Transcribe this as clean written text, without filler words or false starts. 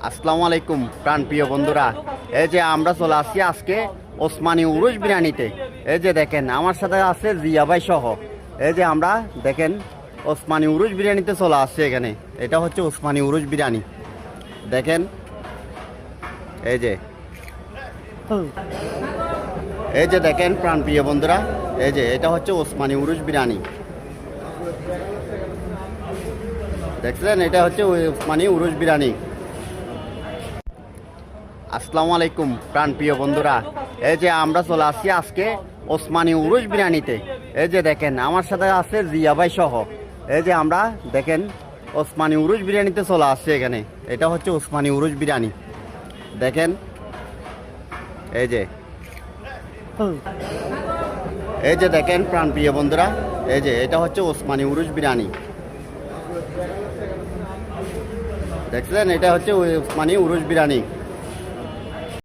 আসসালামু আলাইকুম প্রাণপ্রিয় বন্ধুরা, এই যে আমরা চলে আসছি আজকে ওসমানী উরুস বিরিয়ানিতে। এই যে দেখেন আমার সাথে আছে জিয়া ভাই সহ। এই যে আমরা দেখেন ওসমানী উরুস বিরিয়ানিতে চলে আসছে এখানে। এটা হচ্ছে ওসমানী উরুস বিরিয়ানি। দেখেন এই যে দেখেন প্রাণপ্রিয় বন্ধুরা, এই যে এটা হচ্ছে ওসমানী উরুস বিরিয়ানি। দেখছেন, এটা হচ্ছে ওসমানী উরুস বিরিয়ানি। আসসালামু আলাইকুম প্রাণপ্রিয় বন্ধুরা, এই যে আমরা চলে আসছি আজকে ওসমানী উরুস বিরিয়ানিতে। এই যে দেখেন আমার সাথে আছে জিয়া ভাই সহ। এই যে আমরা দেখেন ওসমানী উরুস বিরিয়ানিতে চলে আসছে এখানে। এটা হচ্ছে ওসমানী উরুস বিরিয়ানি। দেখেন এই যে দেখেন প্রাণপ্রিয় বন্ধুরা, এই যে এটা হচ্ছে ওসমানী উরুস বিরিয়ানি। দেখছেন, এটা হচ্ছে ওসমানী উরুস বিরিয়ানি।